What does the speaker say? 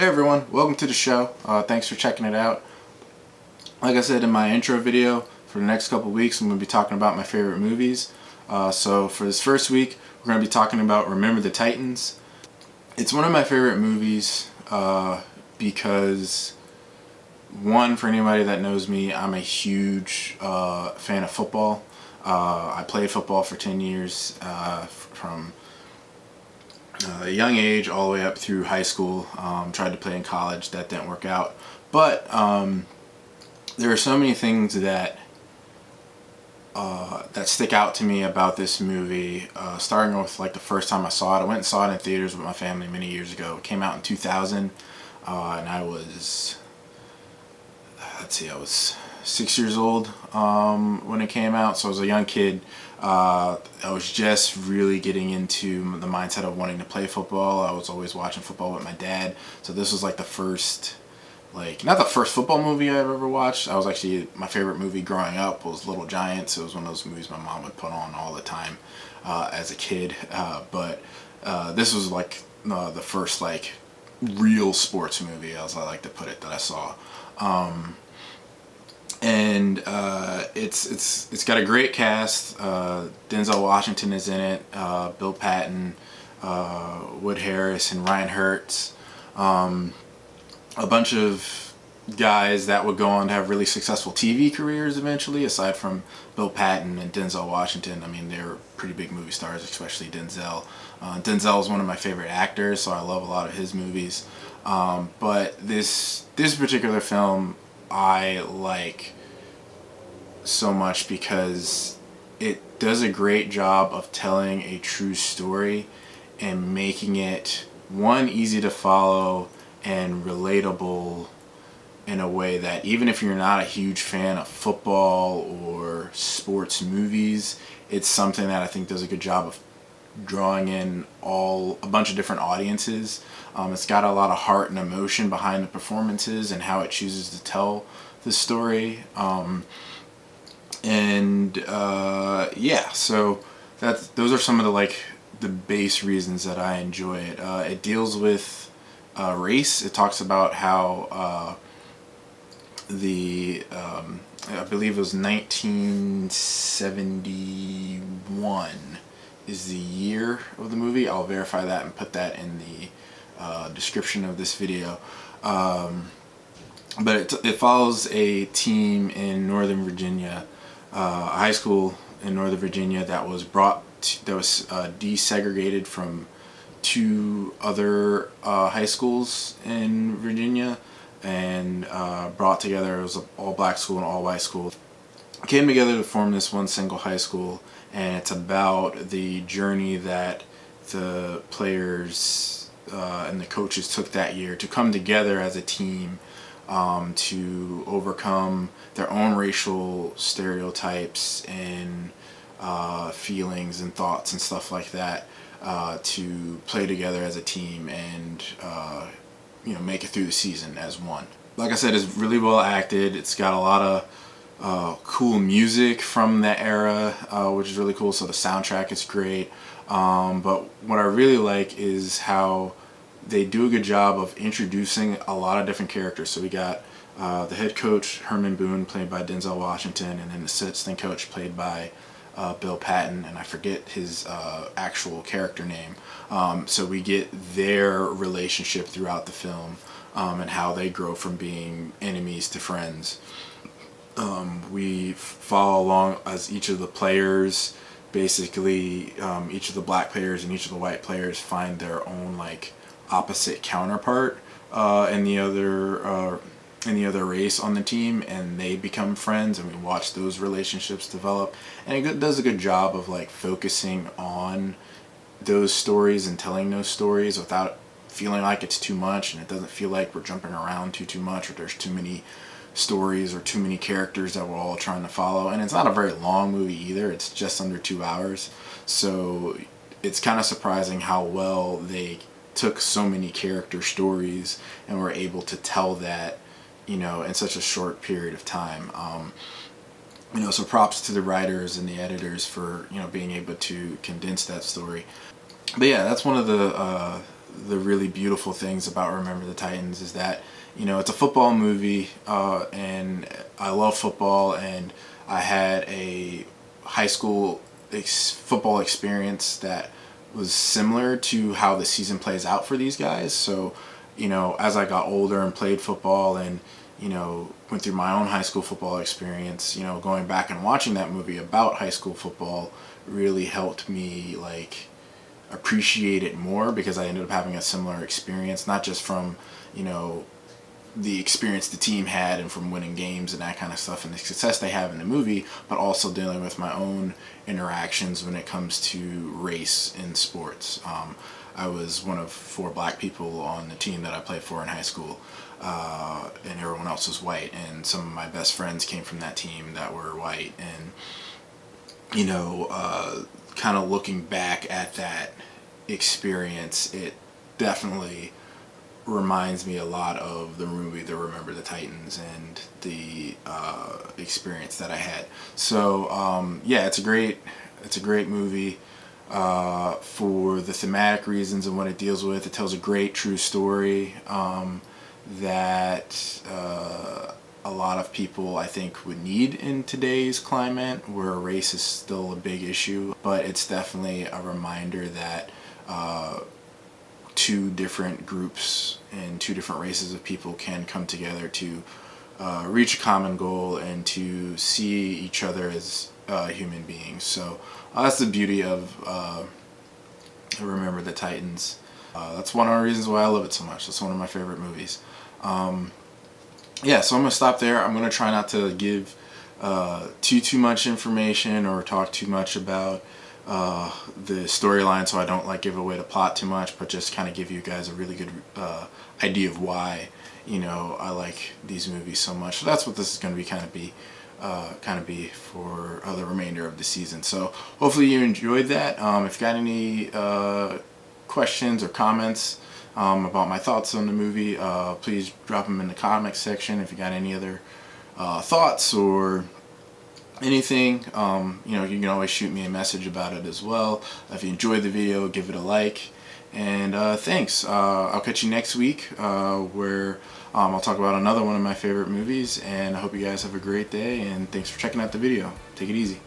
Hey everyone, welcome to the show. Thanks for checking it out. Like I said in my intro video, for the next couple weeks I'm going to be talking about my favorite movies. So for this first week, we're going to be talking about Remember the Titans. It's one of my favorite movies because, one, for anybody that knows me, I'm a huge fan of football. I played football for 10 years from a young age all the way up through high school. Tried to play in college, that didn't work out. But there are so many things that stick out to me about this movie. Starting with like the first time I saw it. I went and saw it in theaters with my family many years ago. It came out in 2000, and I was, I was 6 years old when it came out, so I was a young kid. I was just really getting into the mindset of wanting to play football. I was always watching football with my dad, so this was like the first, not the first football movie I've ever watched. I was actually, my favorite movie growing up was Little Giants. It was one of those movies my mom would put on all the time as a kid. But this was like the first like real sports movie, as I like to put it, that I saw. And it's got a great cast. Denzel Washington is in it. Bill Patton, Wood Harris, and Ryan Hurts. A bunch of guys that would go on to have really successful TV careers eventually. Aside from Bill Patton and Denzel Washington, I mean, they're pretty big movie stars, especially Denzel. Denzel is one of my favorite actors, so I love a lot of his movies. But this particular film I like so much because it does a great job of telling a true story and making it, one, easy to follow and relatable in a way that even if you're not a huge fan of football or sports movies, it's something that I think does a good job of drawing in a bunch of different audiences. It's got a lot of heart and emotion behind the performances and how it chooses to tell the story. So those are some of the base reasons that I enjoy it. It deals with race. It talks about how I believe it was 1971 is the year of the movie. I'll verify that and put that in the description of this video. But it follows a team in Northern Virginia, a high school in Northern Virginia that was desegregated from two other high schools in Virginia and brought together. It was an all-black school and all-white school. Came together to form this one single high school, and it's about the journey that the players and the coaches took that year to come together as a team to overcome their own racial stereotypes and feelings and thoughts and stuff like that, to play together as a team and make it through the season as one. Like I said, it's really well acted. It's got a lot of cool music from that era, which is really cool. So the soundtrack is great. But what I really like is how they do a good job of introducing a lot of different characters. So we got the head coach, Herman Boone, played by Denzel Washington, and then the assistant coach played by Bill Patton, and I forget his actual character name. So we get their relationship throughout the film, and how they grow from being enemies to friends. We follow along as each of the players, basically each of the black players and each of the white players find their own opposite counterpart in the other race on the team, and they become friends, and we watch those relationships develop. And it does a good job of focusing on those stories and telling those stories without feeling like it's too much, and it doesn't feel like we're jumping around too much, or there's too many stories or too many characters that we're all trying to follow. And it's not a very long movie either. It's just under 2 hours, so it's kind of surprising how well they took so many character stories and were able to tell that in such a short period of time. So props to the writers and the editors for being able to condense that story. But yeah, that's one of the the really beautiful things about Remember the Titans is that, you know, it's a football movie, and I love football, and I had a high school football experience that was similar to how the season plays out for these guys. So, you know, as I got older and played football and, you know, went through my own high school football experience, you know, going back and watching that movie about high school football really helped me, like, appreciate it more, because I ended up having a similar experience, not just from, you know, the experience the team had and from winning games and that kind of stuff and the success they have in the movie, but also dealing with my own interactions when it comes to race in sports. I was one of 4 black people on the team that I played for in high school, and everyone else was white, and some of my best friends came from that team that were white. And, you know, kind of looking back at that experience, it definitely reminds me a lot of the movie The Remember the Titans and the experience that I had. So yeah, it's a great movie for the thematic reasons and what it deals with. It tells a great true story that a lot of people, I think, would need in today's climate where race is still a big issue. But it's definitely a reminder that 2 different groups and 2 different races of people can come together to reach a common goal and to see each other as human beings. So that's the beauty of Remember the Titans. That's one of the reasons why I love it so much. That's one of my favorite movies. Yeah, so I'm going to stop there. I'm going to try not to give too much information or talk too much about the storyline, so I don't like give away the plot too much, but just kind of give you guys a really good idea of why, you know, I like these movies so much. So that's what this is going to be kind of be for the remainder of the season. So hopefully you enjoyed that. If you got any questions or comments about my thoughts on the movie, please drop them in the comments section. If you got any other thoughts or anything, you know, you can always shoot me a message about it as well. If you enjoyed the video, give it a like, and thanks. I'll catch you next week where I'll talk about another one of my favorite movies, and I hope you guys have a great day, and thanks for checking out the video. Take it easy.